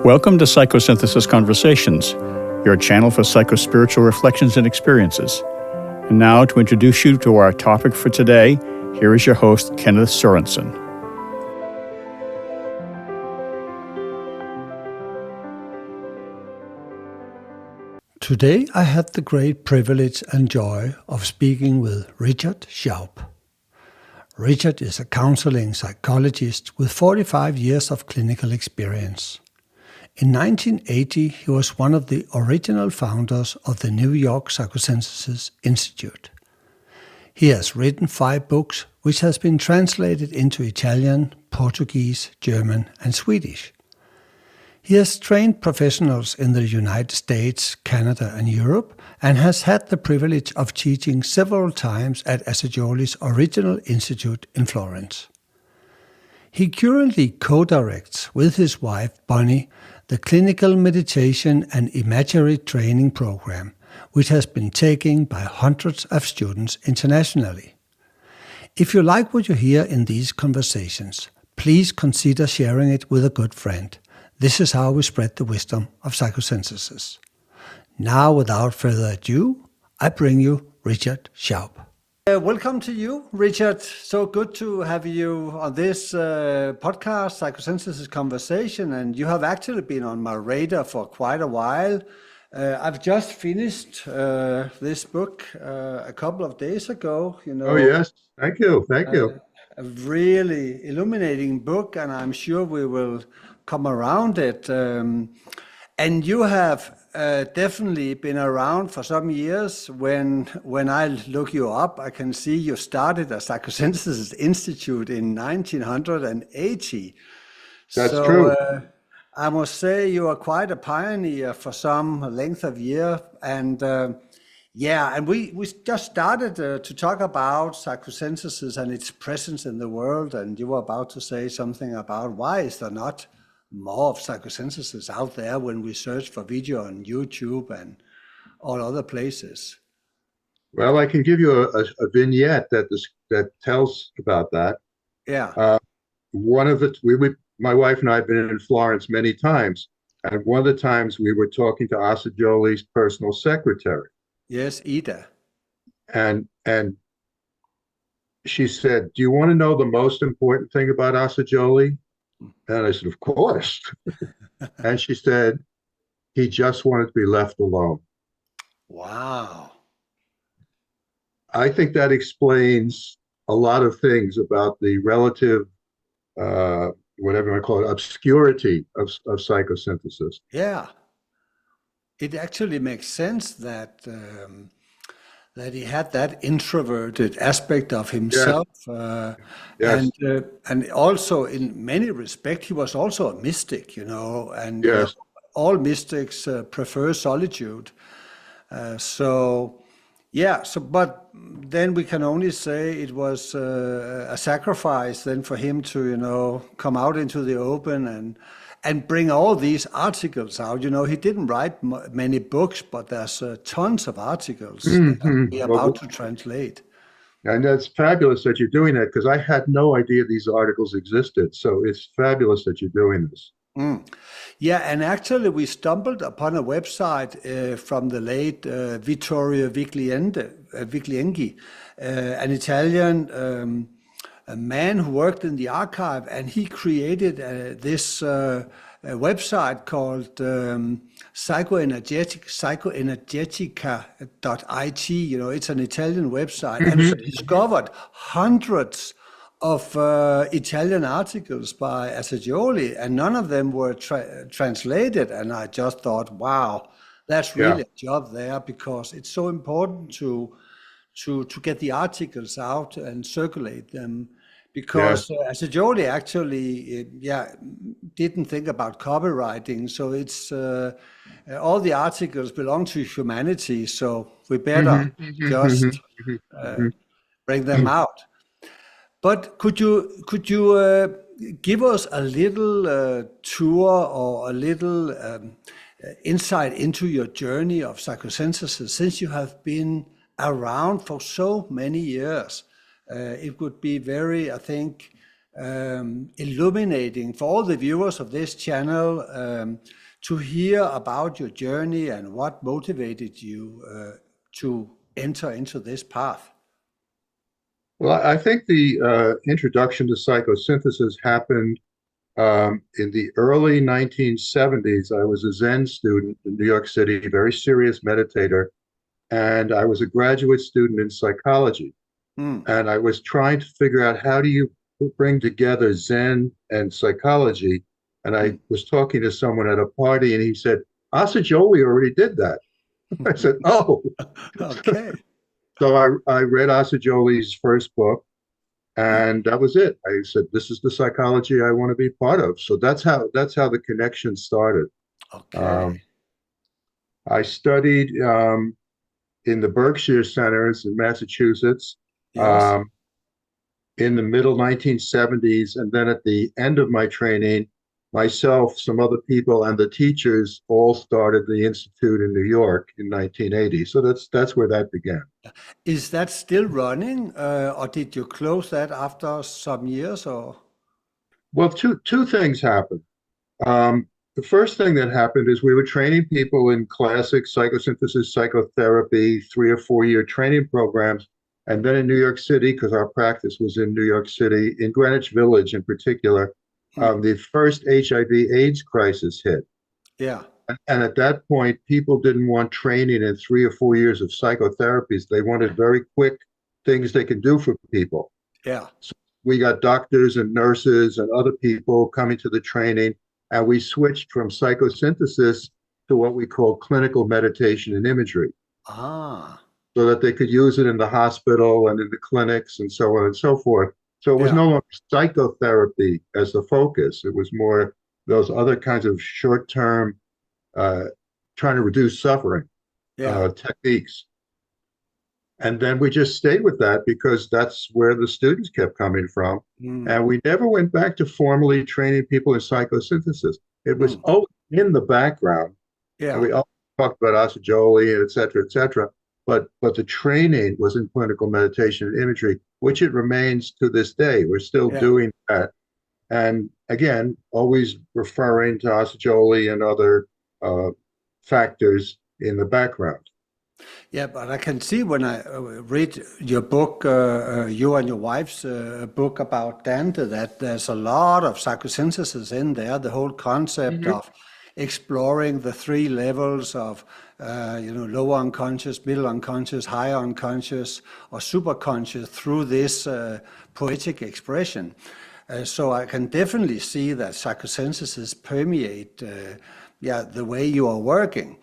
Welcome to Psychosynthesis Conversations, your channel for psychospiritual reflections and experiences. And now, to introduce you to our topic for today, here is your host, Kenneth Sorensen. Today I had the great privilege and joy of speaking with Richard Schaub. Richard is a counseling psychologist with 45 years of clinical experience. In 1980, he was one of the original founders of the New York Psychosynthesis Institute. He has written 5 books, which has been translated into Italian, Portuguese, German, and Swedish. He has trained professionals in the United States, Canada, and Europe, and has had the privilege of teaching several times at Assagioli's original institute in Florence. He currently co-directs with his wife, Bonnie, the Clinical Meditation and Imagery Training Program, which has been taken by hundreds of students internationally. If you like what you hear in these conversations, please consider sharing it with a good friend. This is how we spread the wisdom of psychosynthesis. Now, without further ado, I bring you Richard Schaub. Welcome to you, Richard. So good to have you on this podcast, Psychosynthesis Conversation, and you have actually been on my radar for quite a while. I've just finished this book a couple of days ago. Oh yes, thank you. A really illuminating book, and I'm sure we will come around it. And you have definitely been around for some years. When I look you up, I can see you started a Psychosynthesis Institute in 1980. That's true. I must say you are quite a pioneer for some length of year. And and we just started to talk about psychosynthesis and its presence in the world. And you were about to say something about why is there not more of psychosynthesis out there when we search for video on YouTube and all other places. Well, I can give you a vignette that tells about that. Yeah. One of it, my wife and I have been in Florence many times, and one of the times we were talking to Assagioli's personal secretary. Yes, Ida. And she said, "Do you want to know the most important thing about Assagioli?" And I said, "Of course." And she said, "He just wanted to be left alone." Wow. I think that explains a lot of things about the relative, whatever I call it, obscurity of psychosynthesis. Yeah. It actually makes sense that he had that introverted aspect of himself. Yes. And also in many respects, he was also a mystic, and Yes. all mystics prefer solitude. But then we can only say it was a sacrifice then for him to, come out into the open and bring all these articles out. He didn't write many books, but there's tons of articles that we're about to translate. And that's fabulous that you're doing that, because I had no idea these articles existed. So it's fabulous that you're doing this. Yeah, and actually we stumbled upon a website from the late Vittorio Viglienghi, an Italian a man who worked in the archive, and he created this website called psychoenergetica.it. It's an Italian website, and he discovered hundreds of Italian articles by Assagioli, and none of them were translated. And I just thought, wow, that's really a job there, because it's so important to get the articles out and circulate them, because Assagioli actually didn't think about copywriting, so it's all the articles belong to humanity, so we better just bring them out. But could you give us a little tour or a little insight into your journey of psychosynthesis, since you have been around for so many years? It would be very, I think, illuminating for all the viewers of this channel to hear about your journey and what motivated you to enter into this path. Well, I think the introduction to psychosynthesis happened in the early 1970s. I was a Zen student in New York City, a very serious meditator, and I was a graduate student in psychology. And I was trying to figure out, how do you bring together Zen and psychology? And I was talking to someone at a party, and he said, Assagioli already did that. I said, oh. Okay. So I read Assagioli's first book, and that was it. I said, this is the psychology I want to be part of. So that's how the connection started. Okay. I studied in the Berkshire Centers in Massachusetts. Yes. In the middle 1970s, and then at the end of my training, myself, some other people, and the teachers all started the Institute in New York in 1980. So that's where that began. Is that still running, or did you close that after some years? Or Well, two things happened. The first thing that happened is we were training people in classic psychosynthesis psychotherapy, 3 or 4 year training programs. And then in New York City, because our practice was in New York City, in Greenwich Village in particular, the first HIV/AIDS crisis hit. yeah, And at that point, people didn't want training in 3 or 4 years of psychotherapies. They wanted very quick things they could do for people. yeah, So we got doctors and nurses and other people coming to the training, and we switched from psychosynthesis to what we call clinical meditation and imagery, so that they could use it in the hospital and in the clinics and so on and so forth. So it was no longer psychotherapy as the focus. It was more those other kinds of short-term, trying to reduce suffering techniques. And then we just stayed with that because that's where the students kept coming from. And we never went back to formally training people in psychosynthesis. It was always in the background. And we all talked about Assagioli and et cetera, but the training was in clinical meditation and imagery, which it remains to this day. We're still doing that. And again, always referring to Assagioli and other factors in the background. Yeah, but I can see when I read your book, you and your wife's book about Dante, that there's a lot of psychosynthesis in there, the whole concept of exploring the 3 levels of, lower unconscious, middle unconscious, higher unconscious, or superconscious through this poetic expression. So I can definitely see that psychosynthesis permeate the way you are working.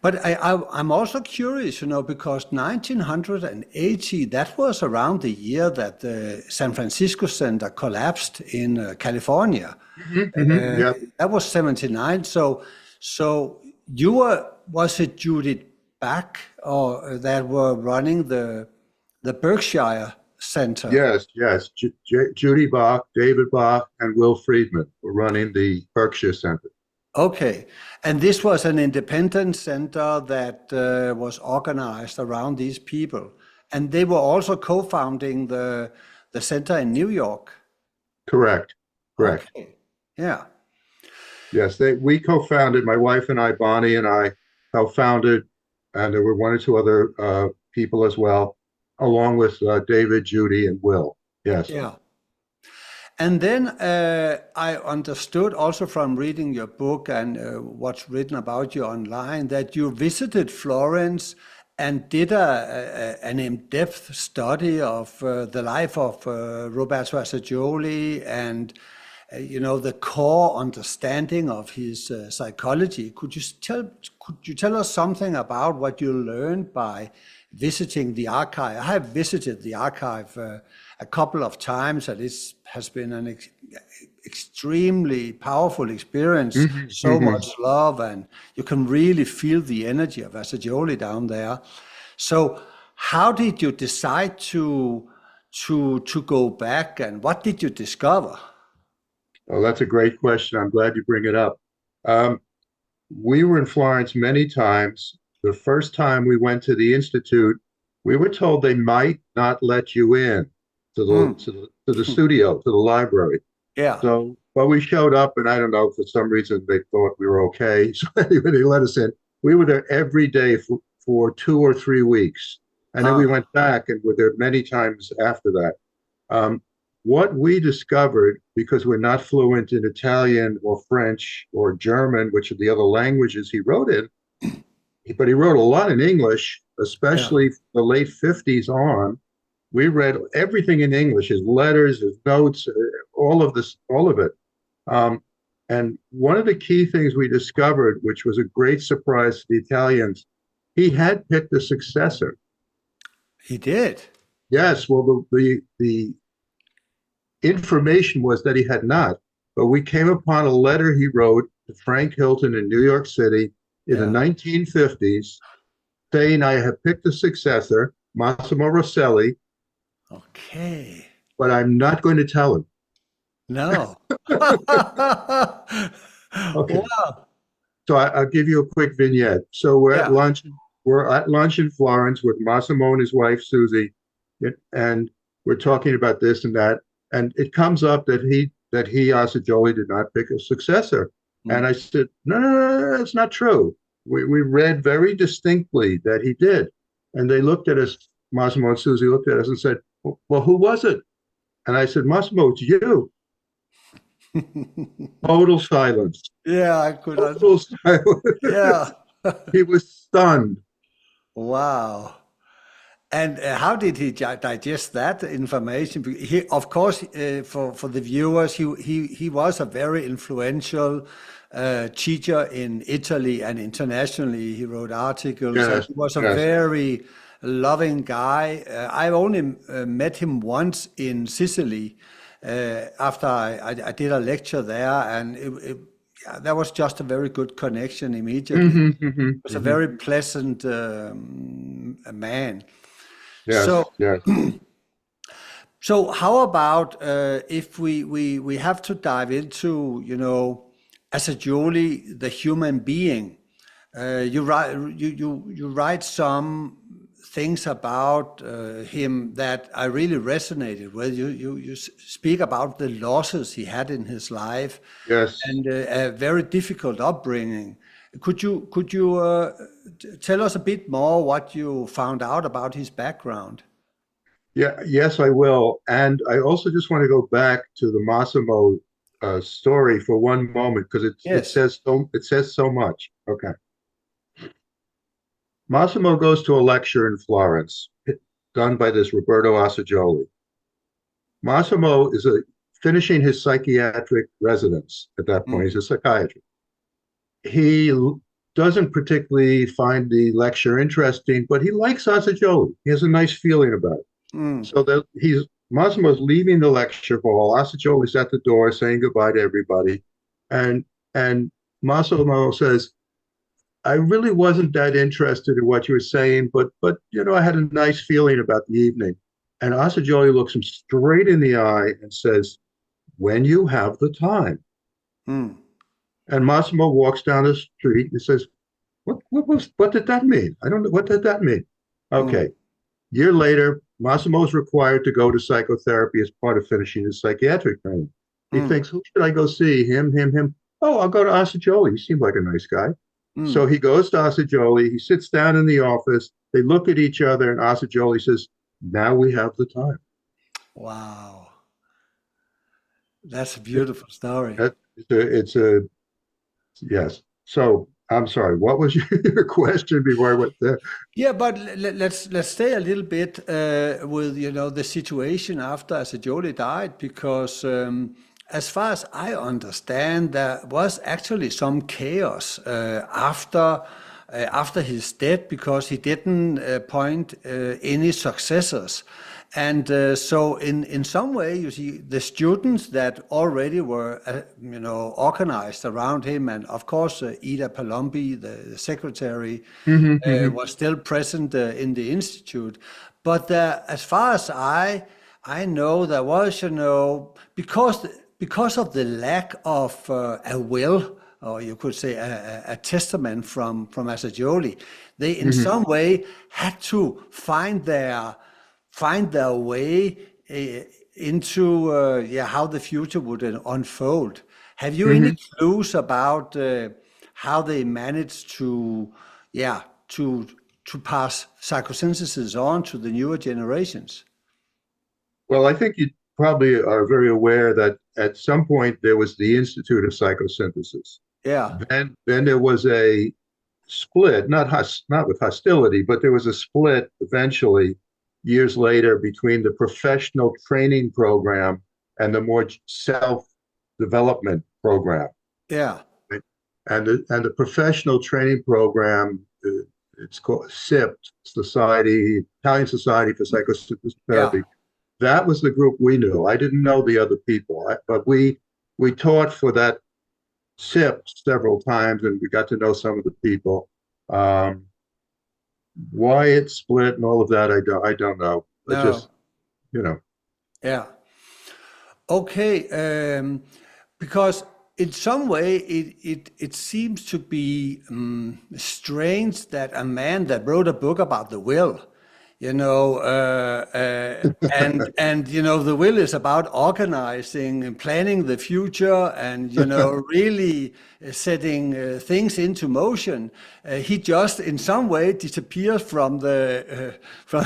But I'm also curious, because 1980, that was around the year that the San Francisco Center collapsed in California. That was 79. So you was it Judith Bach or that were running the Berkshire Center? Yes. Judy Bach, David Bach, and Will Friedman were running the Berkshire Center. Okay, and this was an independent center that was organized around these people, and they were also co-founding the center in New York. Correct. Okay. Yeah. Yes, we co-founded, my wife and I, Bonnie and I, co-founded, and there were 1 or 2 other people as well, along with David, Judy, and Will. Yes. Yeah. And then I understood also from reading your book and what's written about you online that you visited Florence and did an in-depth study of the life of Roberto Assagioli and the core understanding of his psychology. Could you tell us something about what you learned by visiting the archive? I have visited the archive a couple of times, and it has been an extremely powerful experience. So much love, and you can really feel the energy of Assagioli down there. So, how did you decide to go back, and what did you discover? Oh, that's a great question. I'm glad you bring it up. We were in Florence many times. The first time we went to the Institute, we were told they might not let you in to to the studio, to the library. Yeah. So, but we showed up, and I don't know, for some reason they thought we were okay. So anyway, they let us in. We were there every day for 2 or 3 weeks. And then we went back and were there many times after that. What we discovered, because we're not fluent in Italian or French or German, which are the other languages he wrote in, but he wrote a lot in English, especially the late 50s on. We read everything in English, his letters, his notes, all of it. And one of the key things we discovered, which was a great surprise to the Italians, he had picked a successor. He did? Yes, well, the information was that he had not, but we came upon a letter he wrote to Frank Hilton in New York City in the 1950s, saying, I have picked a successor, Massimo Rosselli. Okay. But I'm not going to tell him. No. Okay. Wow. So I'll give you a quick vignette. So we're at lunch. We're at lunch in Florence with Massimo and his wife Susie, and we're talking about this and that. And it comes up that he Assagioli did not pick a successor. And I said, no, that's not true. We read very distinctly that he did. And they looked at us, Massimo and Susie looked at us and said, well, who was it? And I said, Massimo, it's you. Total silence. Yeah, I could. Total silence. Yeah. He was stunned. Wow. And how did he digest that information? He, of course, for the viewers, he was a very influential teacher in Italy and internationally. He wrote articles. Yes, he was a very loving guy. I only met him once in Sicily after I did a lecture there, and that was just a very good connection immediately. It was a very pleasant man. Yes, So how about if we have to dive into, Assagioli, the human being? You write some things about him that I really resonated with. You speak about the losses he had in his life, and a very difficult upbringing. Could you tell us a bit more what you found out about his background? Yes, I will. And I also just want to go back to the Massimo story for one moment, because it says so much. Okay. Massimo goes to a lecture in Florence, done by this Roberto Assagioli. Massimo is finishing his psychiatric residence at that point. He's a psychiatrist. He doesn't particularly find the lecture interesting, but he likes Assagioli. He has a nice feeling about it. So that Massimo's leaving the lecture hall. Assagioli's at the door saying goodbye to everybody. And Massimo says, I really wasn't that interested in what you were saying, but I had a nice feeling about the evening. And Assagioli looks him straight in the eye and says, when you have the time. And Massimo walks down the street and says, what did that mean? I don't know. What did that mean? Okay. Year later, Massimo is required to go to psychotherapy as part of finishing his psychiatric training. He thinks, who should I go see? Him. Oh, I'll go to Assagioli. He seemed like a nice guy. So he goes to Assagioli. He sits down in the office. They look at each other, and Assagioli says, now we have the time. Wow. That's a beautiful story. Yes. So I'm sorry, what was your question before I went there? Yeah, but let's stay a little bit with the situation after Assagioli died, because as far as I understand, there was actually some chaos after his death, because he didn't appoint any successors. And so in some way, you see, the students that already were, organized around him, and of course, Ida Palombi, the secretary, was still present in the institute. But as far as I know, there was, because of the lack of a will, or you could say a testament from Assagioli, they in some way had to find their way into how the future would unfold. Have you any Mhm. clues about how they managed to yeah to pass psychosynthesis on to the newer generations? Well, I think you probably are very aware that at some point there was the Institute of Psychosynthesis. Yeah, Then there was a split, not with hostility, but there was a split eventually years later between the professional training program and the more self-development program. yeah, Right? And the professional training program, it's called SIPT, Italian Society for yeah. Psychotherapy. That was the group we knew. I didn't know the other people, but we taught for that SIP several times, and we got to know some of the people. Um, why it split and all of that, I don't know. But No, just you know, yeah. Okay, because in some way it seems to be strange that a man that wrote a book about the will, you know, and you know the will is about organizing and planning the future, and you know really setting things into motion. He just in some way disappears from the from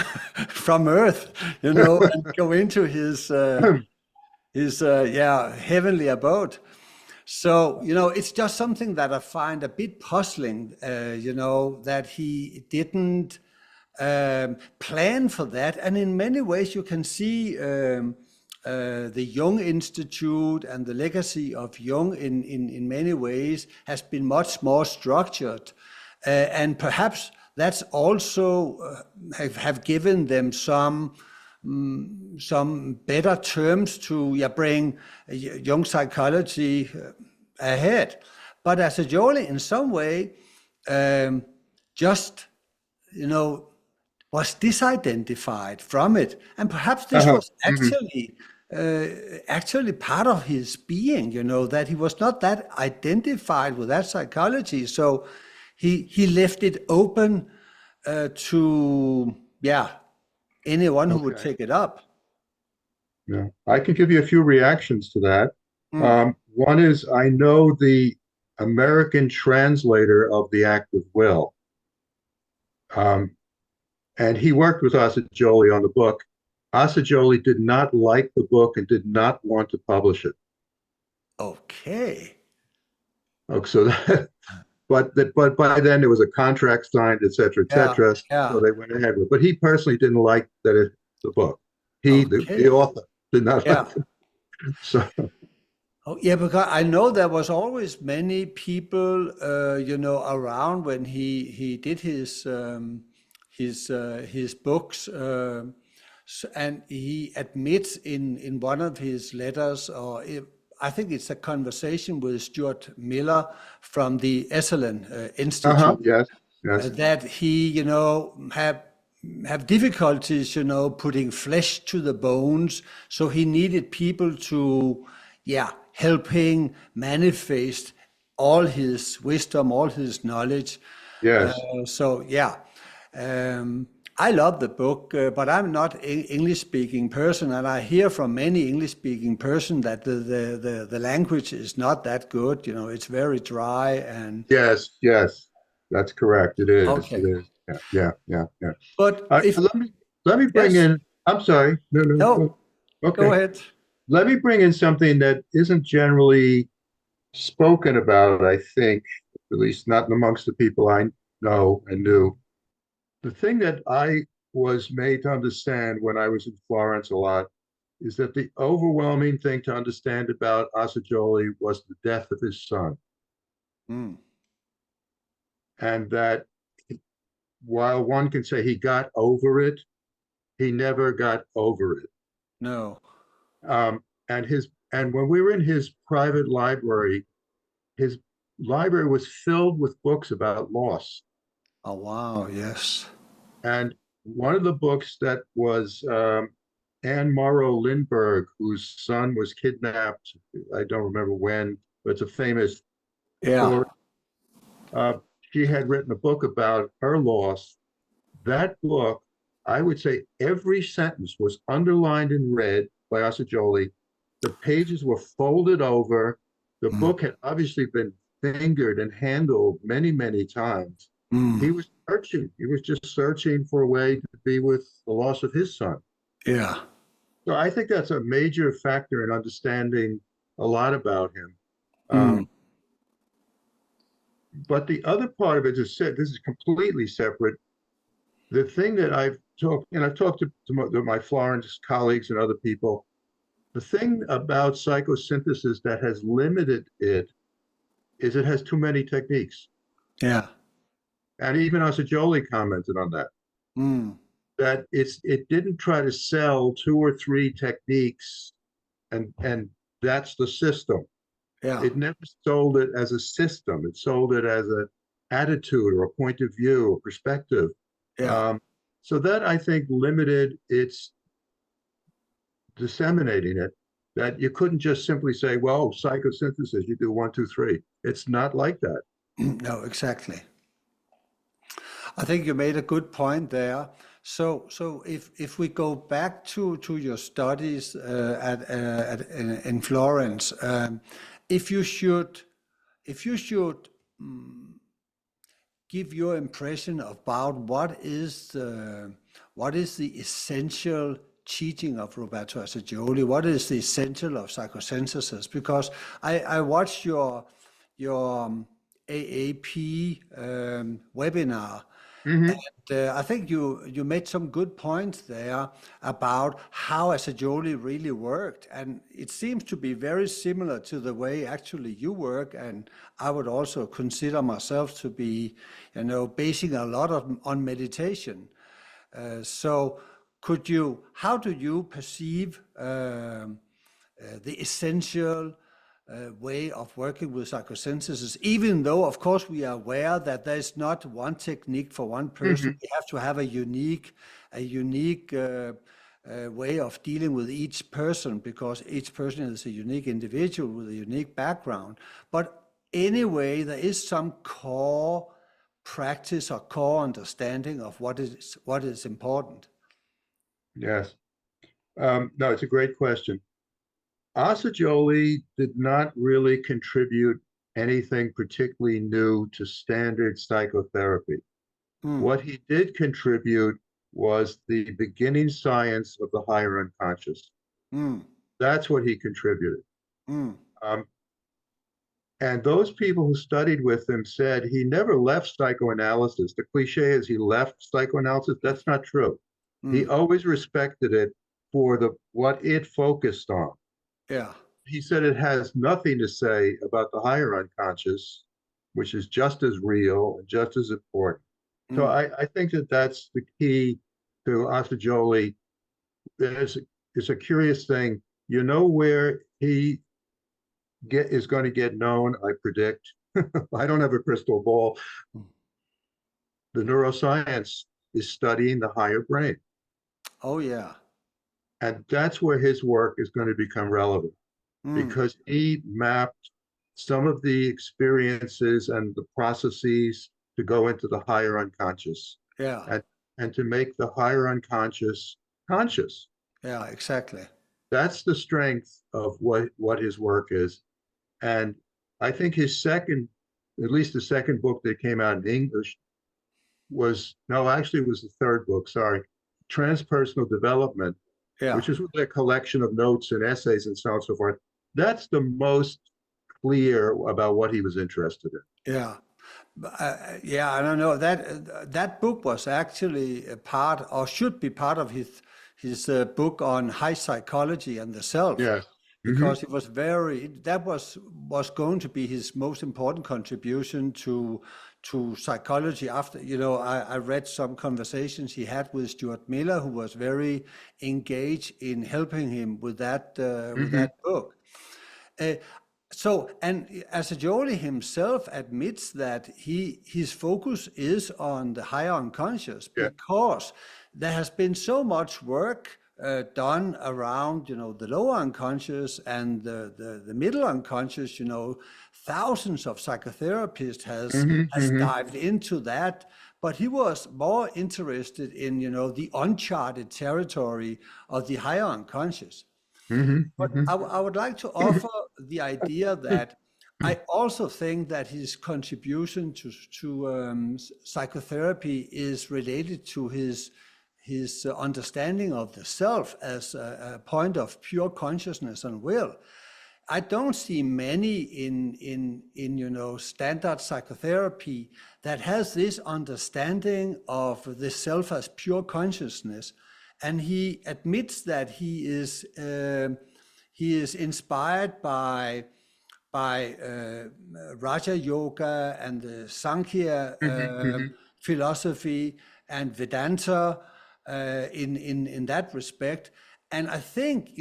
from Earth, you know, and go into his heavenly abode. So you know it's just something that I find a bit puzzling, you know, that he didn't plan for that. And in many ways you can see the Jung Institute and the legacy of Jung in many ways has been much more structured, and perhaps that's also have given them some better terms to bring young psychology ahead. But as a Jolie, in some way, just you know, was disidentified from it, and perhaps this uh-huh. was Mhm. actually part of his being. You know that he was not that identified with that psychology, so he left it open to anyone who would Okay. take it up. Yeah, I can give you a few reactions to that. Mm. One is I know the American translator of the Act of Will, um, and he worked with Assagioli on the book. Assagioli did not like the book and did not want to publish it. Okay. Oh, so that, but by then there was a contract signed, et cetera, et Yeah. cetera. So Yeah. they went ahead with it. But he personally didn't like the book. The Okay. author, did not Yeah. like it. So Oh, yeah, because I know there was always many people, you know, around when he did his books, and he admits in one of his letters, I think it's a conversation with Stuart Miller from the Esalen Institute, yes, yes, that he, you know, have difficulties, you know, putting flesh to the bones. So he needed people to, helping manifest all his wisdom, all his knowledge. yes. So yeah, I love the book, but I'm not an English-speaking person, and I hear from many English-speaking person that the language is not that good. You know, it's very dry and Yes, yes, that's correct. It is. It okay. is. Yeah, yeah, yeah, yeah. But if Let me bring yes, in. I'm sorry. No, no. no, go Okay. ahead. Let me bring in something that isn't generally spoken about, I think, at least not amongst the people I know and knew. The thing that I was made to understand when I was in Florence a lot is that the overwhelming thing to understand about Assagioli was the death of his son, Mm, and that while one can say he got over it, he never got over it. no. And when we were in his private library, his library was filled with books about loss. Oh wow, yes. And one of the books that was Anne Morrow Lindbergh, whose son was kidnapped, I don't remember when, but it's a famous Yeah. story. Uh, she had written a book about her loss. That book, I would say every sentence was underlined in red by Assagioli. The pages were folded over. The book had obviously been fingered and handled many, many times. He was searching. He was just searching for a way to be with the loss of his son. Yeah. So I think that's a major factor in understanding a lot about him. But the other part of it is said, this is completely separate. The thing that I've talked to my Florence colleagues and other people, the thing about psychosynthesis that has limited it is it has too many techniques. Yeah. And even Assagioli commented on that. That it didn't try to sell 2 or 3 techniques and that's the system. Yeah. It never sold it as a system. It sold it as an attitude or a point of view or perspective. Yeah. So that I think limited its disseminating it, that you couldn't just simply say, well, psychosynthesis, you do 1, 2, 3. It's not like that. No, exactly. I think you made a good point there. So if we go back to your studies in Florence, if you should give your impression about what is the essential teaching of Roberto Assagioli, what is the essential of psychosynthesis? Because I watched your AAP webinar. And I think you made some good points there about how Assagioli really worked. And it seems to be very similar to the way actually you work. And I would also consider myself to be, basing a lot on meditation. So how do you perceive the essential way of working with psychosynthesis, even though, of course, we are aware that there is not one technique for one person. We have to have a unique way of dealing with each person, because each person is a unique individual with a unique background. But anyway, there is some core practice or core understanding of what is important. Yes. No, it's a great question. Assagioli did not really contribute anything particularly new to standard psychotherapy. What he did contribute was the beginning science of the higher unconscious. That's what he contributed. And those people who studied with him said he never left psychoanalysis. The cliche is he left psychoanalysis. That's not true. He always respected it for what it focused on. Yeah. He said it has nothing to say about the higher unconscious, which is just as real and just as important. So I think that's the key to Assagioli. It's a curious thing. You know where he is going to get known, I predict. I don't have a crystal ball. The neuroscience is studying the higher brain. Oh, yeah. And that's where his work is going to become relevant, because he mapped some of the experiences and the processes to go into the higher unconscious. Yeah. And to make the higher unconscious conscious. Yeah, exactly. That's the strength of what his work is. And I think his at least the second book that came out in English it was the third book, sorry, Transpersonal Development. Yeah. Which is really a collection of notes and essays and so on and so forth. That's the most clear about what he was interested in. Yeah. I don't know. That book was actually a part, or should be part of his book on high psychology and the self. Yes. Because it was that was going to be his most important contribution to psychology. After, I read some conversations he had with Stuart Miller, who was very engaged in helping him with that book. And Assagioli himself admits that his focus is on the higher unconscious, because there has been so much work done around, the lower unconscious and the middle unconscious. Thousands of psychotherapists has dived into that, but he was more interested in, the uncharted territory of the higher unconscious. But I would like to offer the idea that I also think that his contribution to psychotherapy is related to his understanding of the self as a point of pure consciousness and will. I don't see many in standard psychotherapy that has this understanding of the self as pure consciousness, and he admits that he is inspired by Raja Yoga and the Sankhya philosophy and Vedanta in that respect. And I think,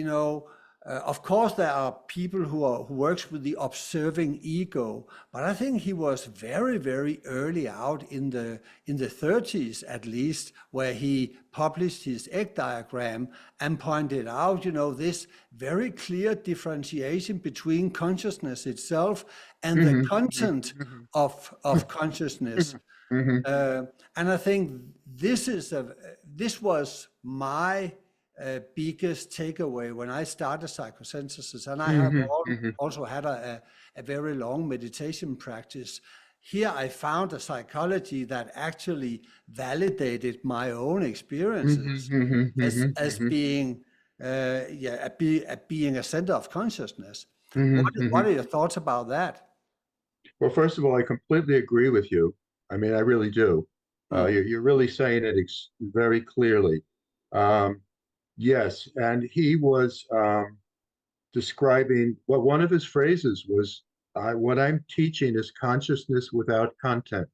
of course, there are people who works with the observing ego, but I think he was very, very early out in the 30s at least, where he published his egg diagram and pointed out, this very clear differentiation between consciousness itself and the content of consciousness. And I think this was my biggest takeaway when I started psychosynthesis, and I have also had a very long meditation practice. Here I found a psychology that actually validated my own experiences as being being a center of consciousness. What are your thoughts about that? Well, first of all, I completely agree with you. I mean, I really do. You're really saying it very clearly. Yes, and he was describing, well, one of his phrases was, what I'm teaching is consciousness without content.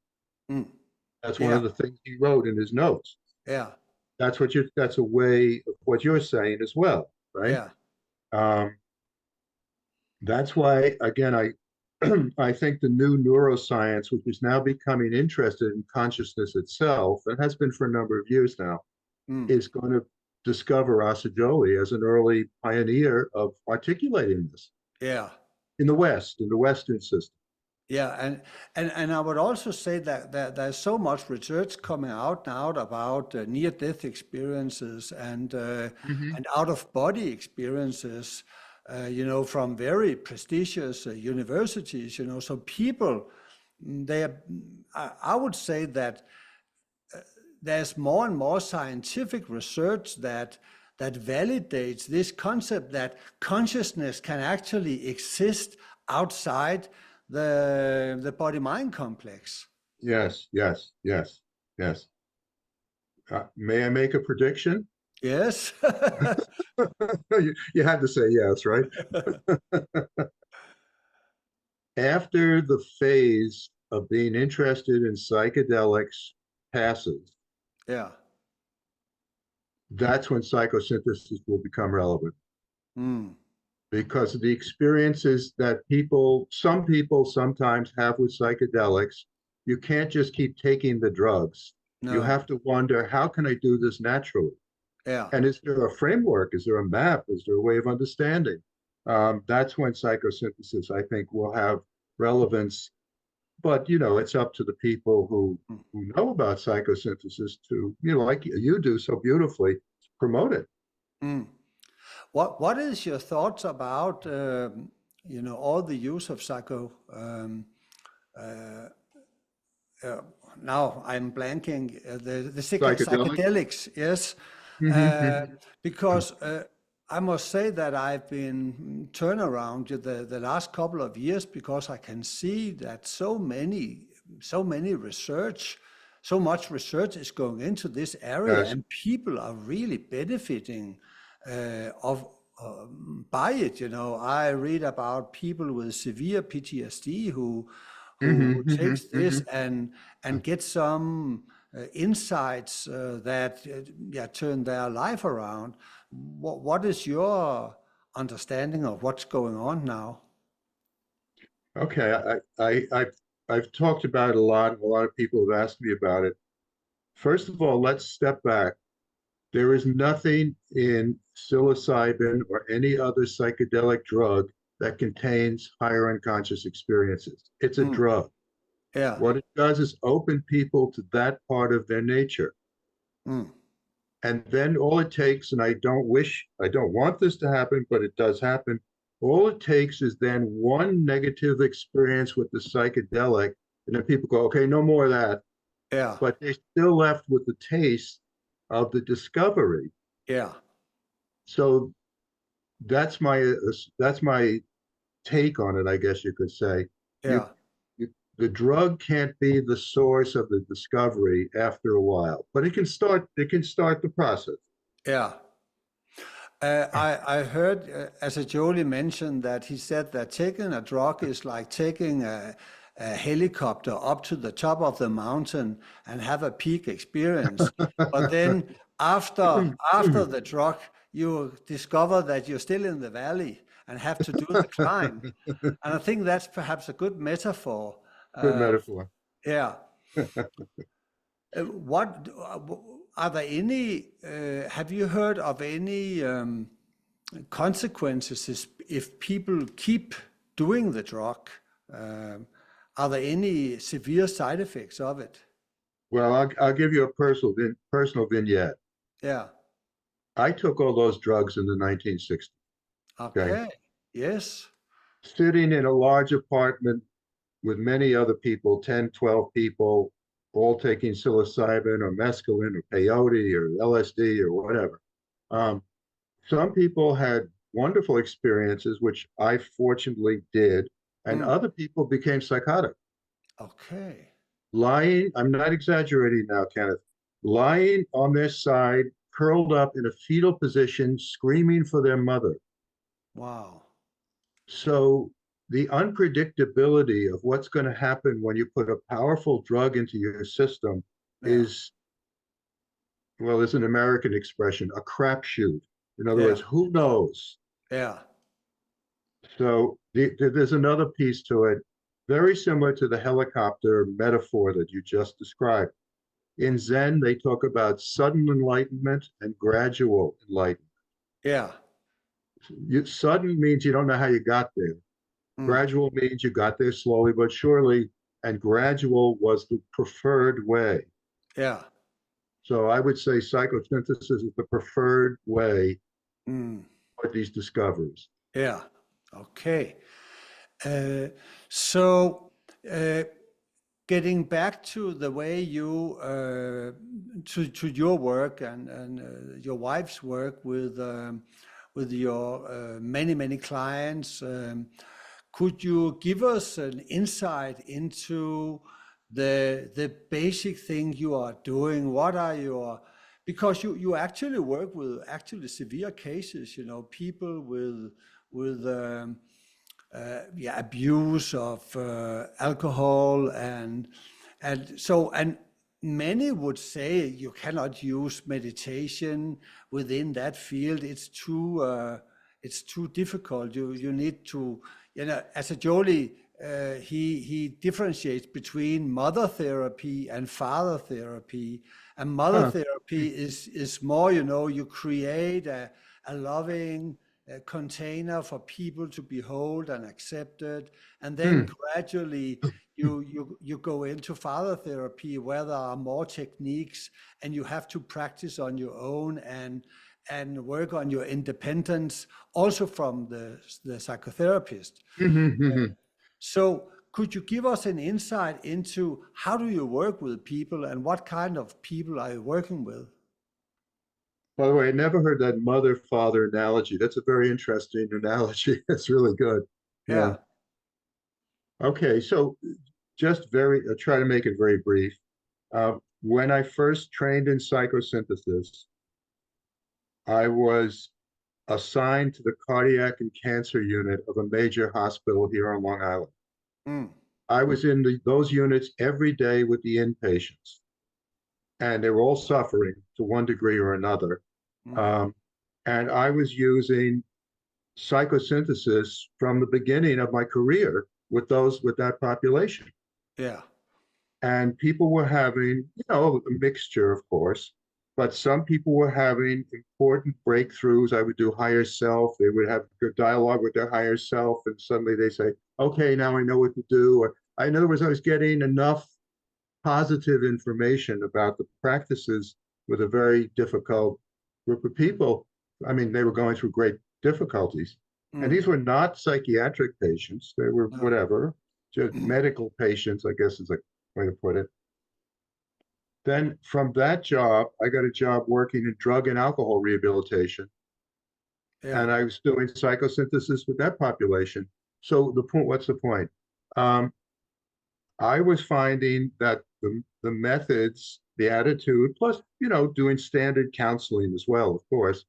That's one of the things he wrote in his notes. Yeah. That's a way of what you're saying as well, right? Yeah. That's why, again, I think the new neuroscience, which is now becoming interested in consciousness itself, and has been for a number of years now, is going to discover Assagioli as an early pioneer of articulating this. Yeah. In the West, in the Western system. Yeah, and I would also say that there's so much research coming out now about near-death experiences and out-of-body experiences, from very prestigious universities. So people, I would say that there's more and more scientific research that validates this concept that consciousness can actually exist outside the body-mind complex. Yes. May I make a prediction? Yes. You had to say yes, right? After the phase of being interested in psychedelics passes, that's when psychosynthesis will become relevant. Because of the experiences that some people sometimes have with psychedelics, you can't just keep taking the drugs. No. You have to wonder, how can I do this naturally? Yeah. And is there a framework? Is there a map? Is there a way of understanding? That's when psychosynthesis, I think, will have relevance. But, it's up to the people who know about psychosynthesis to, like you do so beautifully, promote it. What is your thoughts about, all the use of now I'm blanking, the psychedelics, yes. Because I must say that I've been turned around the last couple of years, because I can see that so much research is going into this area, yes. And people are really benefiting by it. I read about people with severe PTSD who takes this and get some insights that turn their life around. What is your understanding of what's going on now? Okay, I've talked about it a lot, and a lot of people have asked me about it. First of all, let's step back. There is nothing in psilocybin or any other psychedelic drug that contains higher unconscious experiences. It's a drug. Yeah. What it does is open people to that part of their nature. And then all it takes, and I don't want this to happen, but it does happen. All it takes is then one negative experience with the psychedelic, and then people go, okay, no more of that. Yeah. But they're still left with the taste of the discovery. Yeah. So that's my take on it, I guess you could say. Yeah. The drug can't be the source of the discovery after a while, but it can start the process. Yeah. I heard Asa Jolie mentioned that he said that taking a drug is like taking a helicopter up to the top of the mountain and have a peak experience. But then after the drug, you discover that you're still in the valley and have to do the climb. And I think that's perhaps a good metaphor. Good metaphor. Yeah. What are there any? Have you heard of any consequences if people keep doing the drug? Are there any severe side effects of it? Well, I'll give you a personal vignette. Yeah. I took all those drugs in the 1960s. Okay. Yes. Sitting in a large apartment with many other people, 10, 12 people, all taking psilocybin or mescaline or peyote or LSD or whatever. Some people had wonderful experiences, which I fortunately did, and other people became psychotic. Okay. Lying, I'm not exaggerating now, Kenneth, lying on their side, curled up in a fetal position, screaming for their mother. Wow. So the unpredictability of what's going to happen when you put a powerful drug into your system is, well, there's an American expression, a crapshoot. In other words, who knows? Yeah. So there's another piece to it, very similar to the helicopter metaphor that you just described. In Zen, they talk about sudden enlightenment and gradual enlightenment. Yeah. Sudden means you don't know how you got there. Gradual means you got there slowly but surely, and gradual was the preferred way. Yeah. So I would say psychosynthesis is the preferred way for these discoveries. Yeah. Okay. So getting back to the way you to your work and your wife's work with your many clients, could you give us an insight into the basic thing you are doing? What are your, because you actually work with actually severe cases, people with abuse of alcohol and many would say you cannot use meditation within that field. It's too difficult. You need to, as a Jolie, he differentiates between mother therapy and father therapy. And mother therapy is more, you create a loving container for people to behold and accepted, and then gradually you go into father therapy where there are more techniques and you have to practice on your own and work on your independence also from the psychotherapist. So could you give us an insight into how do you work with people and what kind of people are you working with? By the way, I never heard that mother-father analogy. That's a very interesting analogy. That's really good. Yeah. Okay, so just try to make it very brief. When I first trained in psychosynthesis, I was assigned to the cardiac and cancer unit of a major hospital here on Long Island. I was in those units every day with the inpatients, and they were all suffering to one degree or another. And I was using psychosynthesis from the beginning of my career with that population. Yeah. And people were having, a mixture, of course, but some people were having important breakthroughs. I would do higher self. They would have good dialogue with their higher self. And suddenly they say, okay, now I know what to do. Or in other words, I was getting enough positive information about the practices with a very difficult group of people. I mean, they were going through great difficulties. And these were not psychiatric patients. They were No. whatever, just medical patients, I guess is a way to put it. Then from that job, I got a job working in drug and alcohol rehabilitation. Yeah. And I was doing psychosynthesis with that population. So the point, what's the point? I was finding that the methods, the attitude, plus, doing standard counseling as well, of course,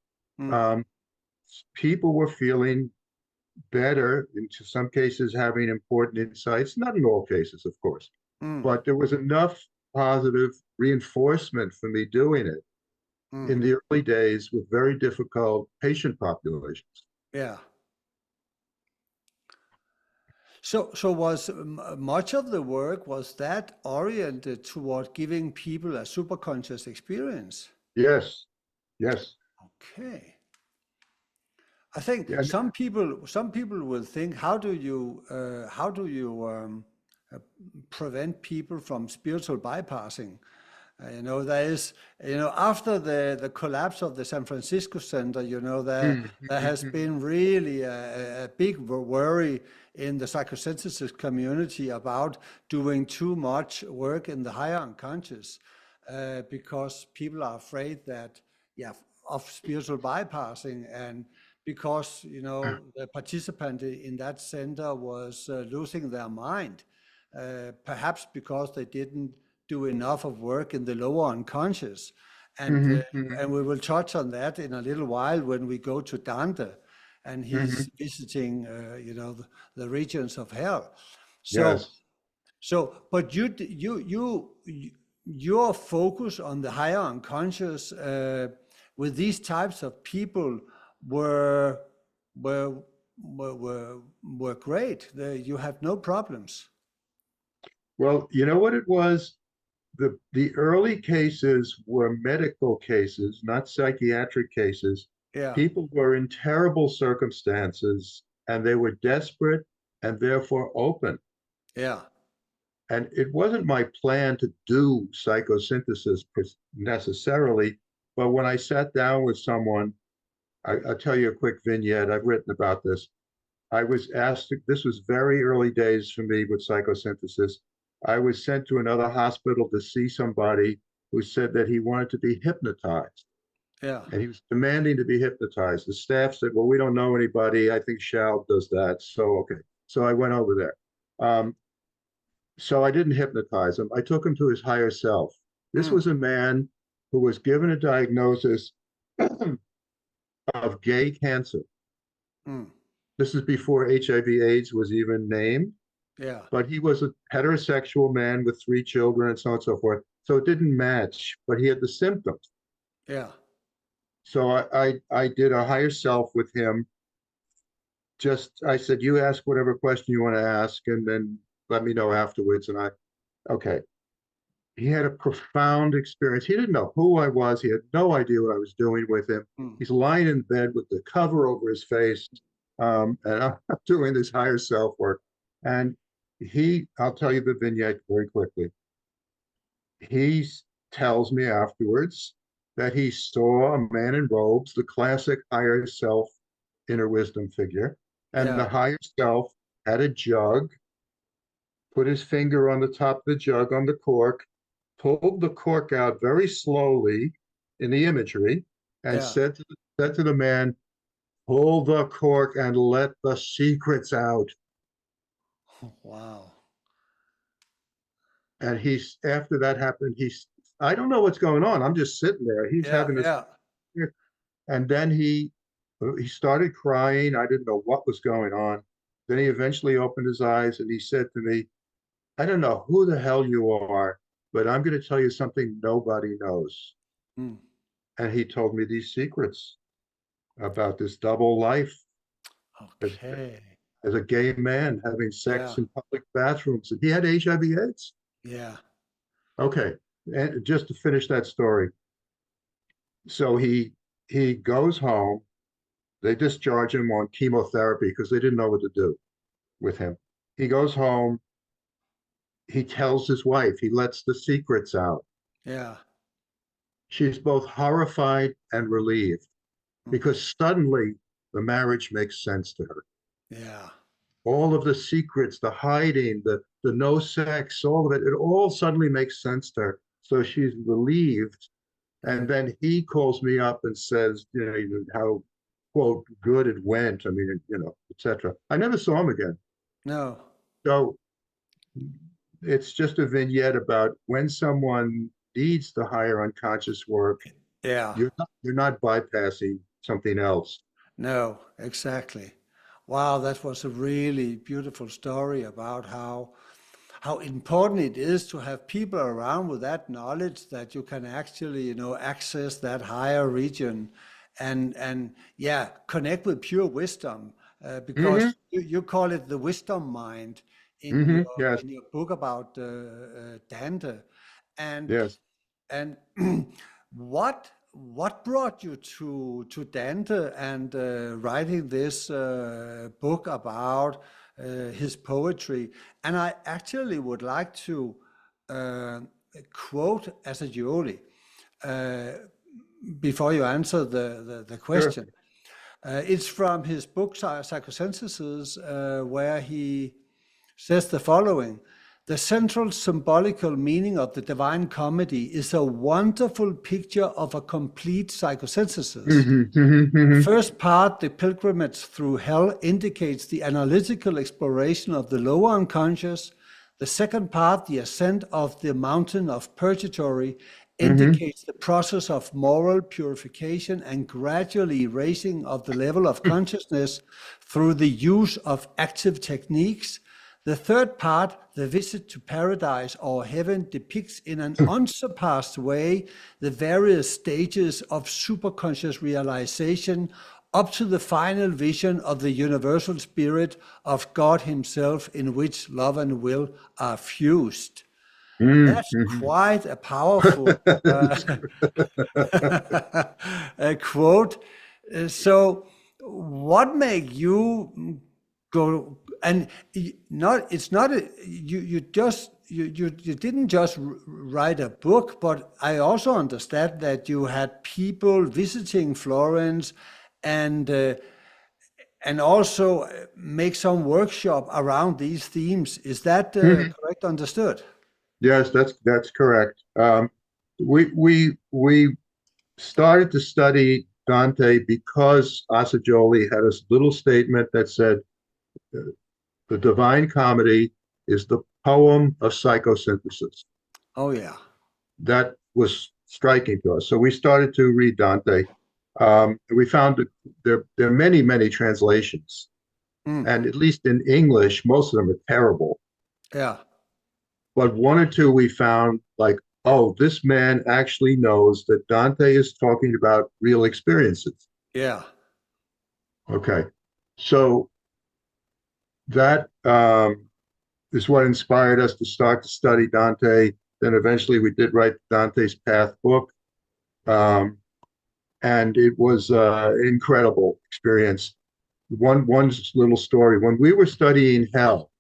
people were feeling better, in some cases having important insights, not in all cases, of course, but there was enough positive reinforcement for me doing it in the early days with very difficult patient populations. Yeah. So was much of the work, was that oriented toward giving people a superconscious experience? Yes, yes. Okay. I think Yeah. some people will think, how do you prevent people from spiritual bypassing? There is, after the collapse of the San Francisco Center, there has been really a big worry in the psychosynthesis community about doing too much work in the higher unconscious, because people are afraid that, of spiritual bypassing, and because, the participant in that center was losing their mind, perhaps because they didn't do enough of work in the lower unconscious. And and we will touch on that in a little while when we go to Dante and he's visiting, the regions of hell. Yes. But your focus on the higher unconscious with these types of people were great. You have no problems. Well, you know what it was? The early cases were medical cases, not psychiatric cases. Yeah. People were in terrible circumstances and they were desperate and therefore open. Yeah. And it wasn't my plan to do psychosynthesis necessarily, but when I sat down with someone, I'll tell you a quick vignette. I've written about this. I was asked, this was very early days for me with psychosynthesis. I was sent to another hospital to see somebody who said that he wanted to be hypnotized. Yeah. And he was demanding to be hypnotized. The staff said, well, we don't know anybody. I think Schaub does that. So, okay. So I went over there. So I didn't hypnotize him. I took him to his higher self. This was a man who was given a diagnosis of gay cancer. This is before HIV/AIDS was even named. Yeah. But he was a heterosexual man with 3 children and so on and so forth. So it didn't match, but he had the symptoms. Yeah. So I did a higher self with him. I said, you ask whatever question you want to ask, and then let me know afterwards. And okay. He had a profound experience. He didn't know who I was. He had no idea what I was doing with him. He's lying in bed with the cover over his face. And I'm doing this higher self work. And I'll tell you the vignette very quickly. He tells me afterwards that he saw a man in robes, the classic higher self inner wisdom figure. And the higher self had a jug, put his finger on the top of the jug on the cork, pulled the cork out very slowly in the imagery, and said to the man, pull the cork and let the secrets out. Wow. And after that happened, I don't know what's going on. I'm just sitting there. He's having this. And then he started crying. I didn't know what was going on. Then he eventually opened his eyes and he said to me, I don't know who the hell you are, but I'm going to tell you something nobody knows. And he told me these secrets about this double life. Okay. As a gay man having sex in public bathrooms. And he had HIV/AIDS. Yeah. Okay. And just to finish that story. So he goes home. They discharge him on chemotherapy because they didn't know what to do with him. He goes home. He tells his wife. He lets the secrets out. Yeah. She's both horrified and relieved because suddenly the marriage makes sense to her. Yeah. All of the secrets, the hiding, the no sex, all of it, it all suddenly makes sense to her. So she's relieved. And then he calls me up and says, how, quote, good it went. I mean, etc. I never saw him again. No. So it's just a vignette about when someone needs the higher unconscious work, Yeah. you're not bypassing something else. No, exactly. Wow, that was a really beautiful story about how important it is to have people around with that knowledge that you can actually, access that higher region and yeah, connect with pure wisdom. Hmm. Because you call it the wisdom mind in Hmm. your Yes. in your book about Dante, and Yes. and what brought you to Dante and writing this book about his poetry? And I actually would like to uh, quote Assagioli uh, before you answer the Sure. question. It's from his book Psychosynthesis, where he says the following: the central symbolical meaning of the Divine Comedy is a wonderful picture of a complete psychosynthesis. Hmm. Hmm. The Hmm. first part, the pilgrimage through hell, indicates the analytical exploration of the lower unconscious. The second part, the ascent of the mountain of purgatory, Hmm. indicates the process of moral purification and gradually raising of the level of consciousness through the use of active techniques. The third part, the visit to paradise or heaven, depicts in an unsurpassed way the various stages of superconscious realization up to the final vision of the universal spirit of God Himself, in which love and will are fused. That's Hmm. quite a powerful quote. So, what make you go and not? It's not a, you didn't just write a book, but I also understand that you had people visiting Florence and. And also make some workshop around these themes. Is that Hmm. correct understood? Yes, that's correct. We started to study Dante because Assagioli had a little statement that said the Divine Comedy is the poem of psychosynthesis. Oh yeah. That was striking to us. So we started to read Dante. We found that there are many translations, Mm, and at least in English, most of them are terrible. yeah. But one or two we found like, oh, this man actually knows that Dante is talking about real experiences. Yeah. Okay. So that is what inspired us to start to study Dante. Then eventually we did write Dante's Path book. Um, and it was an incredible experience. One little story. When we were studying hell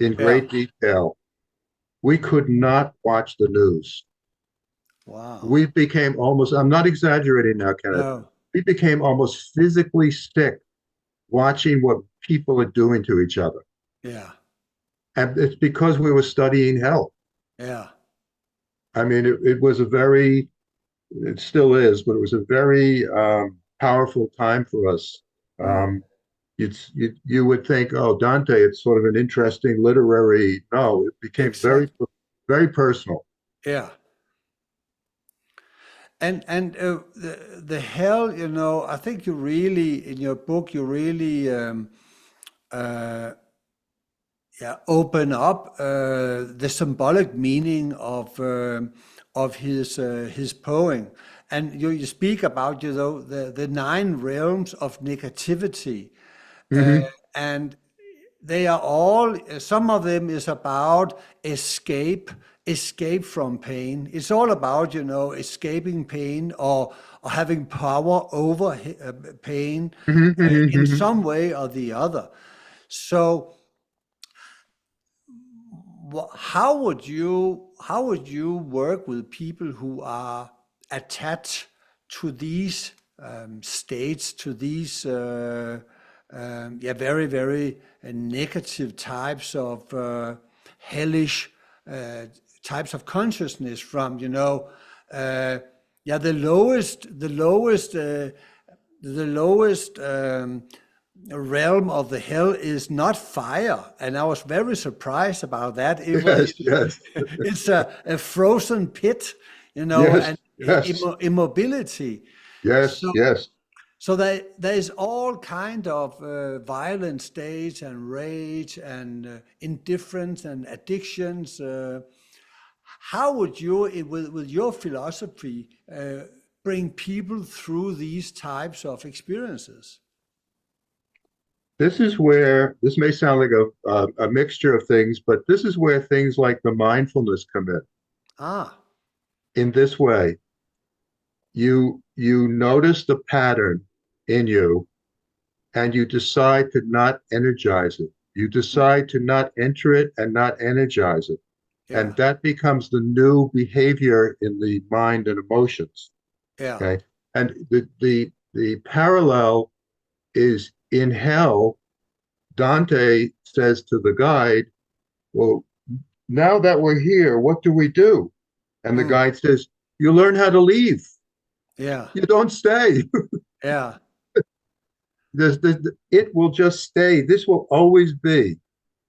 in Yeah. great detail, we could not watch the news. Wow. We became almost, I'm not exaggerating now, Kenneth, No. we became almost physically sick watching what people are doing to each other. Yeah. And it's because we were studying hell. Yeah. I mean, it was a very, it still is, but it was a very powerful time for us. Mm. You would think, oh, Dante, it's sort of an interesting literary. No, it became Exactly. very personal. Yeah. And the hell, I think you really in your book you really uh, yeah, open up the symbolic meaning of his poem, and you speak about the nine realms of negativity, uh, Hmm. and they are all, some of them is about escape from pain. It's all about escaping pain or having power over pain Hmm. Hmm. in Hmm. some way or the other. So how would you work with people who are attach to these states, to these very, very negative types of hellish types of consciousness from, the lowest realm of the hell is not fire, and I was very surprised about that. It's a frozen pit, Yes, and yes. immobility. Yes, So, yes. so there's all kind of violent states and rage and indifference and addictions. How would you, with your philosophy, bring people through these types of experiences? This is where, this may sound like a mixture of things, but this is where things like the mindfulness come in. Ah, In this way, you notice the pattern in you and you decide to not energize it. You decide to not enter it and not energize it. yeah, And that becomes the new behavior in the mind and emotions. yeah. Okay. And the parallel is in hell. Dante says to the guide, well, now that we're here, what do we do? And the guide says, you learn how to leave. Yeah, You don't stay. yeah. It will just stay. This will always be.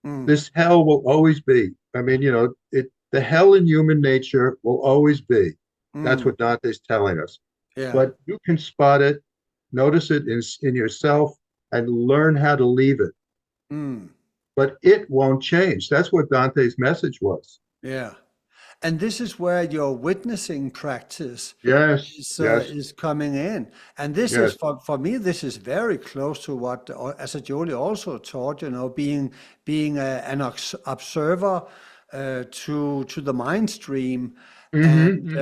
This hell will always be. I mean, the hell in human nature will always be. That's what Dante's telling us. Yeah. But you can spot it, notice it in yourself, and learn how to leave it. But it won't change. That's what Dante's message was. Yeah. And this is where your witnessing practice Yes, yes, is coming in. And this yes. is, for me, this is very close to what Assagioli also taught, being an observer to the mind stream. And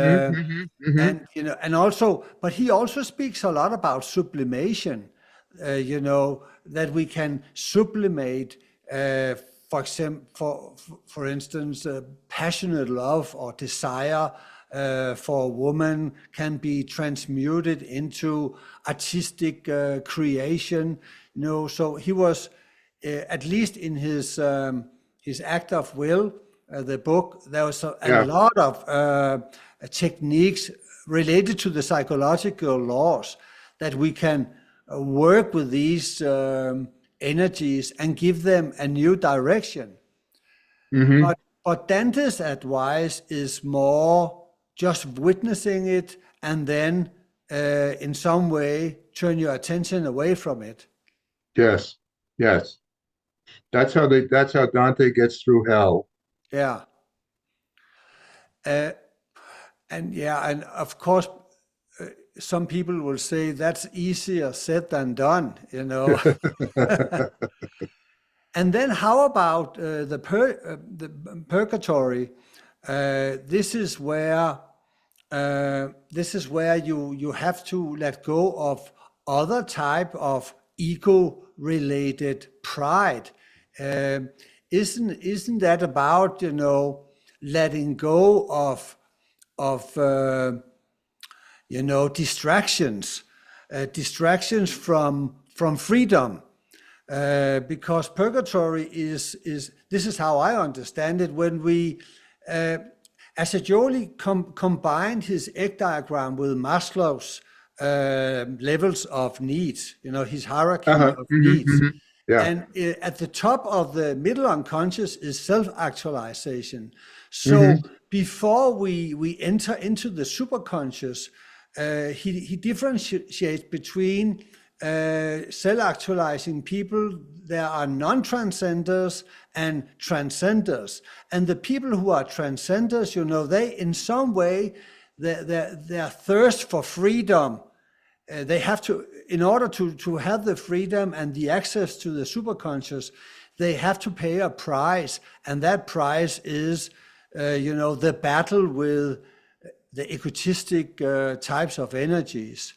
also, but he also speaks a lot about sublimation, that we can sublimate, for example, for instance, passionate love or desire for a woman can be transmuted into artistic creation. So he was, at least in his Act of Will, the book, there was a lot of techniques related to the psychological laws that we can work with these energies and give them a new direction. But Dante's advice is more just witnessing it and then in some way turn your attention away from it. Yes, yes. That's how Dante gets through hell. Yeah. And of course, some people will say that's easier said than done, And then how about the purgatory? This is where you have to let go of other type of ego-related pride. Isn't that about letting go of distractions from freedom, because purgatory is this is how I understand it. When we Assagioli combined his egg diagram with Maslow's levels of needs, his hierarchy of needs. Yeah. And at the top of the middle unconscious is self-actualization. So before we enter into the superconscious, he differentiates between self-actualizing people. There are non-transcenders and transcenders. And the people who are transcenders, they in some way, their thirst for freedom, they have to, in order to have the freedom and the access to the superconscious, they have to pay a price. And that price is, the battle with the egotistic types of energies.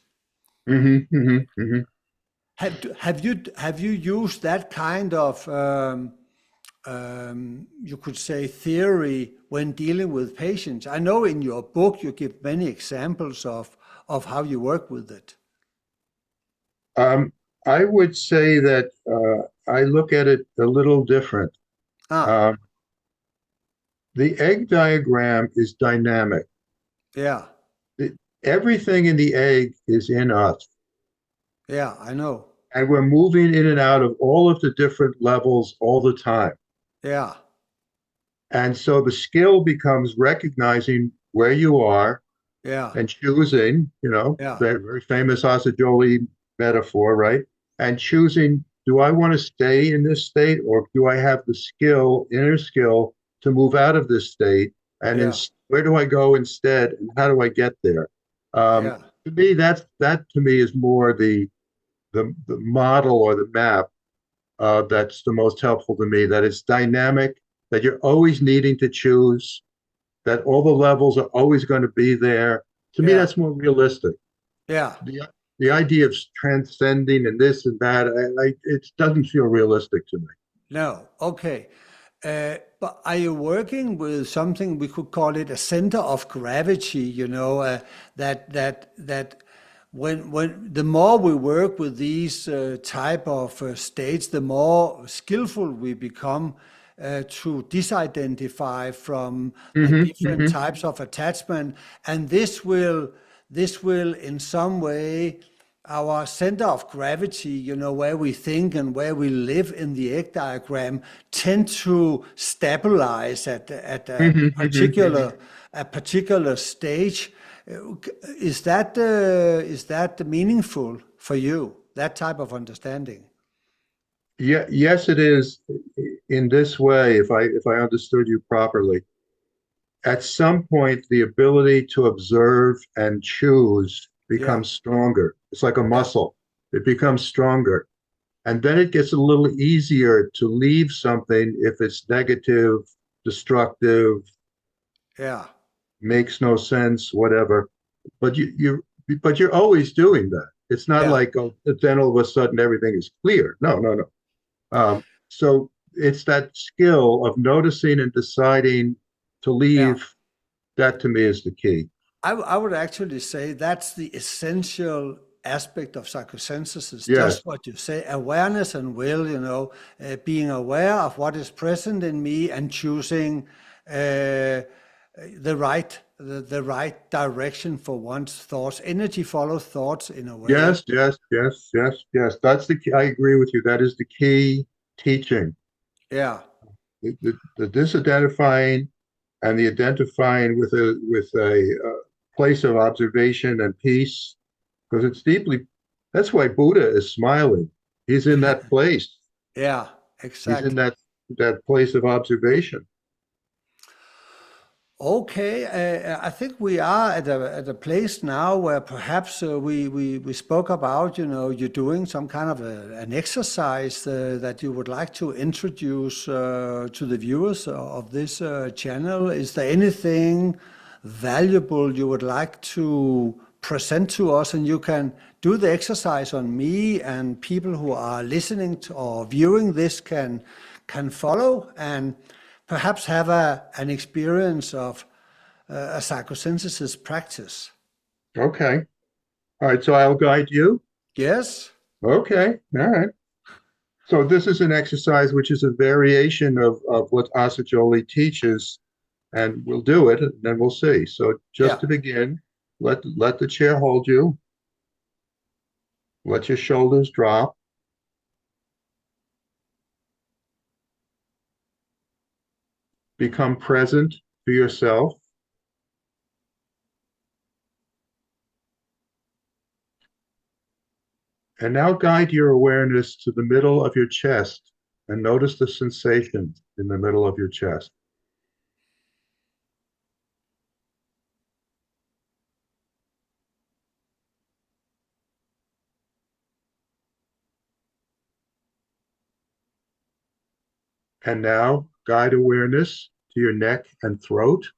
Have you used that kind of you could say, theory when dealing with patients? I know in your book you give many examples of how you work with it. I would say that I look at it a little different. Ah, The egg diagram is dynamic. yeah, Everything in the egg is in us, yeah, I know. and we're moving in and out of all of the different levels all the time. Yeah, And so the skill becomes recognizing where you are yeah, and choosing, yeah, very, very famous Assagioli metaphor, right? And choosing, do I want to stay in this state, or do I have the skill, inner skill, to move out of this state? And yeah, where do I go instead? And how do I get there? yeah, To me, that to me is more the model or the map that's the most helpful to me. That it's dynamic, that you're always needing to choose, that all the levels are always going to be there. To me, yeah, that's more realistic. yeah. The idea of transcending and this and that, it doesn't feel realistic to me. No, okay. But are you working with something we could call it a center of gravity? That when the more we work with these type of states, the more skillful we become to disidentify from the Hmm. different Hmm. types of attachment, and this will in some way our center of gravity, where we think and where we live in the egg diagram, tend to stabilize at a Hmm. Hmm. particular stage. Is that meaningful for you? That type of understanding? Yeah, yes, it is in this way, if I understood you properly. At some point, the ability to observe and choose Yeah, becomes stronger. It's like a yeah, muscle. It becomes stronger. And then it gets a little easier to leave something if it's negative, destructive, yeah, makes no sense, whatever. But but you're always doing that. It's not yeah, like, oh, then all of a sudden everything is clear. No, no, no. So it's that skill of noticing and deciding to yeah. leave. That to me is the key. I would actually say that's the essential aspect of psychosynthesis, Yes. just what you say, awareness and will, being aware of what is present in me and choosing the right direction for one's thoughts. Energy follows thoughts in a way. Yes, yes, yes, yes, yes. That's the key. I agree with you. That is the key teaching. Yeah, The disidentifying and the identifying with a place of observation and peace, because it's deeply. That's why Buddha is smiling. He's in that place. yeah, He's in exactly. that place of observation. Okay, I think we are at a place now where perhaps we spoke about, you're doing some kind of an exercise that you would like to introduce to the viewers of this channel. Is there anything valuable you would like to present to us? And you can do the exercise on me, and people who are listening to or viewing this can follow and perhaps have an experience of a psychosynthesis practice. Okay. All right. So I'll guide you. Yes? Okay. All right. So this is an exercise which is a variation of what Assagioli teaches, and we'll do it, and then we'll see. So just Yeah. to begin, let the chair hold you. Let your shoulders drop. Become present to yourself. And now guide your awareness to the middle of your chest and notice the sensation in the middle of your chest. And now guide awareness to your neck and throat.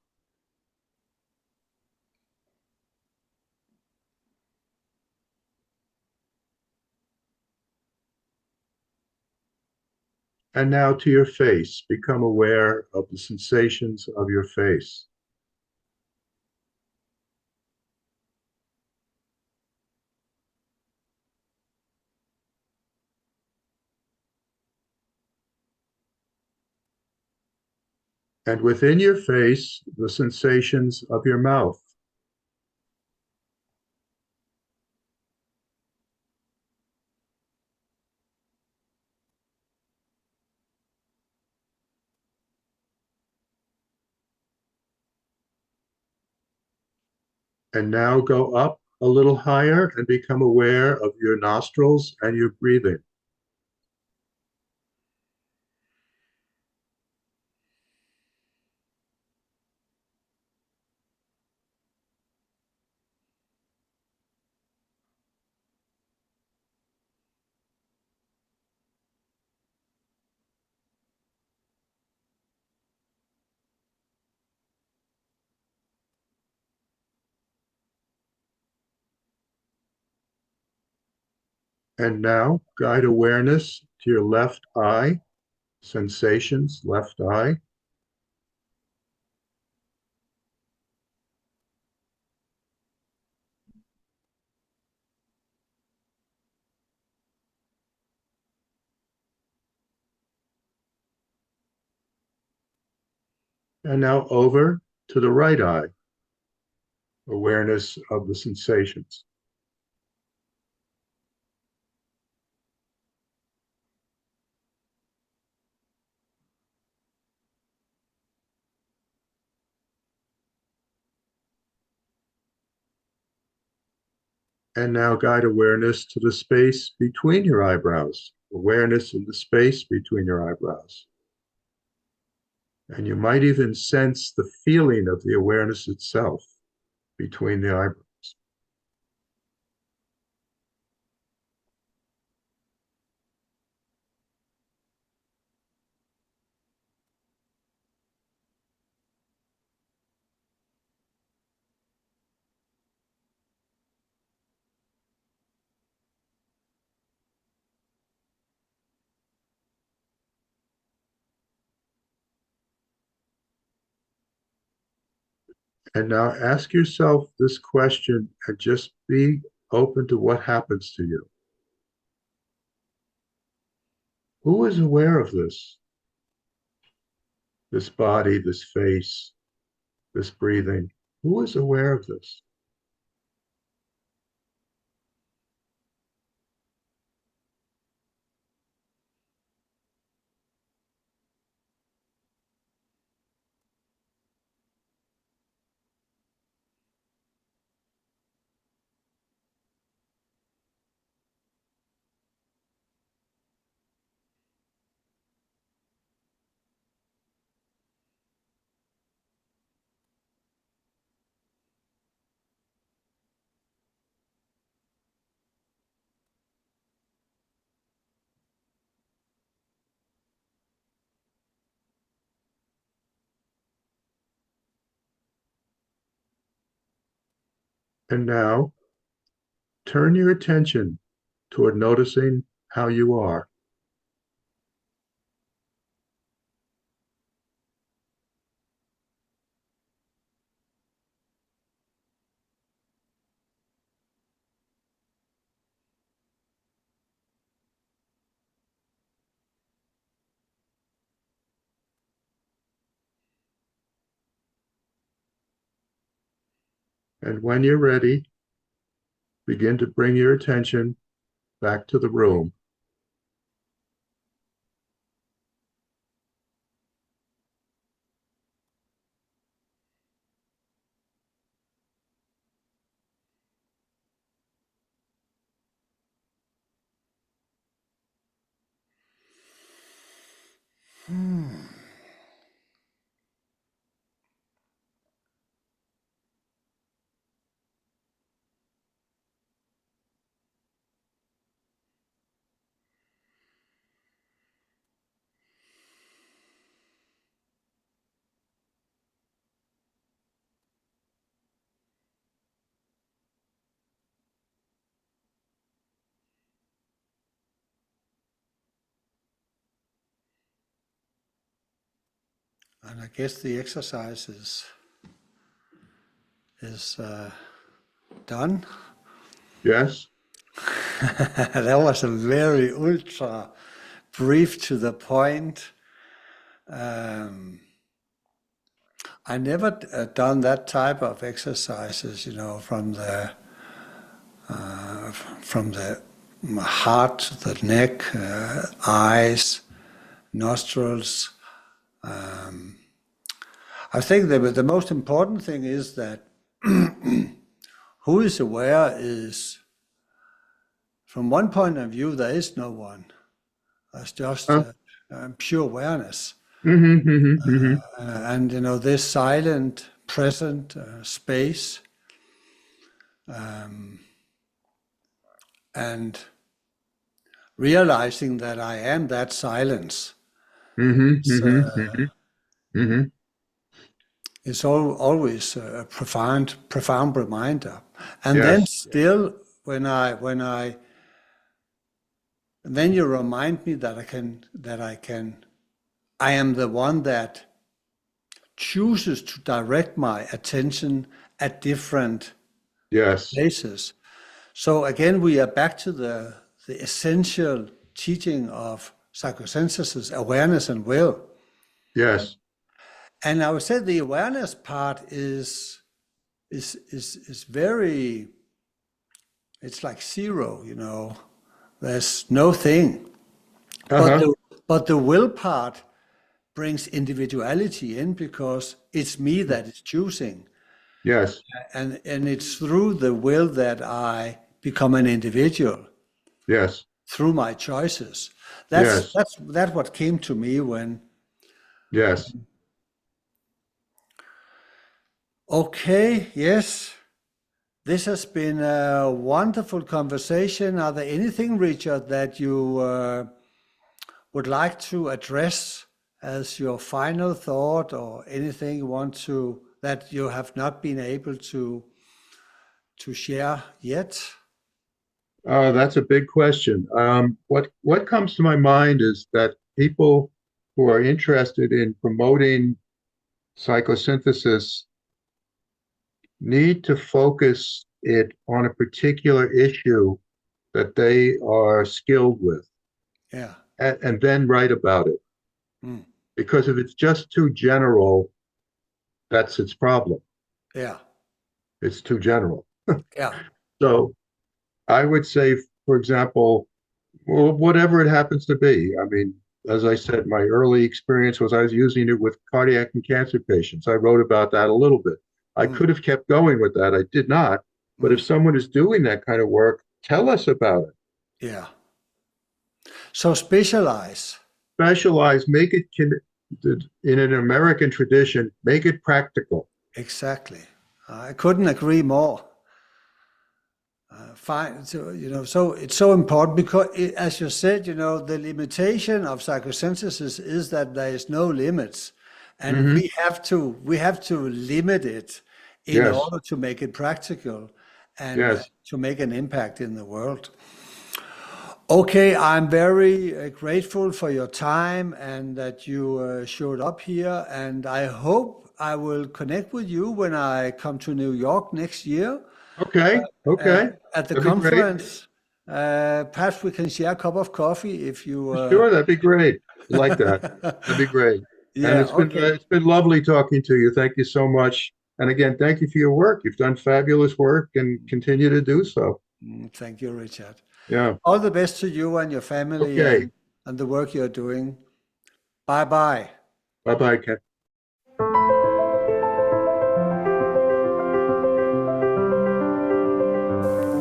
And now to your face. Become aware of the sensations of your face. And within your face, the sensations of your mouth. And now go up a little higher and become aware of your nostrils and your breathing. And now guide awareness to your left eye, sensations, left eye. And now over to the right eye, awareness of the sensations. And now guide awareness to the space between your eyebrows, awareness of the space between your eyebrows. And you might even sense the feeling of the awareness itself between the eyebrows. And now ask yourself this question and just be open to what happens to you. Who is aware of this? This body, this face, this breathing. Who is aware of this? And now turn your attention toward noticing how you are. And when you're ready, begin to bring your attention back to the room. And I guess the exercise is done. Yes. That was a very ultra brief to the point. I never done that type of exercises, from the heart to the neck, eyes, nostrils. I think the most important thing is that who is aware is, from one point of view, there is no one. There's just pure awareness. And this silent, present space, and realizing that I am that silence. It's always a profound reminder. And then still, then you remind me that I am the one that chooses to direct my attention at different places. So again, we are back to the essential teaching of psychosynthesis, awareness and will. Yes. And I would say the awareness part is very, it's like zero, there's no thing. But the will part brings individuality in, because it's me that is choosing. Yes. And it's through the will that I become an individual. Yes. Through my choices. That's what came to me when. Yes. Okay. Yes. This has been a wonderful conversation. Are there anything, Richard, that you would like to address as your final thought, or anything you want to, that you have not been able to share yet? That's a big question. What comes to my mind is that people who are interested in promoting psychosynthesis need to focus it on a particular issue that they are skilled with. Yeah. And then write about it. Because if it's just too general, that's its problem. Yeah. It's too general. Yeah. So I would say, for example, whatever it happens to be. I mean, as I said, my early experience was I was using it with cardiac and cancer patients. I wrote about that a little bit. I could have kept going with that. I did not. But if someone is doing that kind of work, tell us about it. Yeah. So specialize. Make it, in an American tradition, make it practical. Exactly. I couldn't agree more. Fine. So it's so important, because as you said, the limitation of psychosynthesis is that there is no limits, and we have to limit it in order to make it practical and to make an impact in the world. Okay, I'm very grateful for your time and that you showed up here, and I hope I will connect with you when I come to New York next year. Okay. At the conference, perhaps we can share a cup of coffee if you. Sure, that'd be great. I like that. That'd be great. Yeah, and it's been lovely talking to you. Thank you so much. And again, thank you for your work. You've done fabulous work and continue to do so. Thank you, Richard. Yeah. All the best to you and your family and the work you're doing. Bye-bye. Bye-bye, Ken.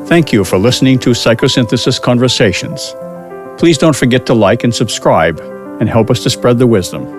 Thank you for listening to Psychosynthesis Conversations. Please don't forget to like and subscribe and help us to spread the wisdom.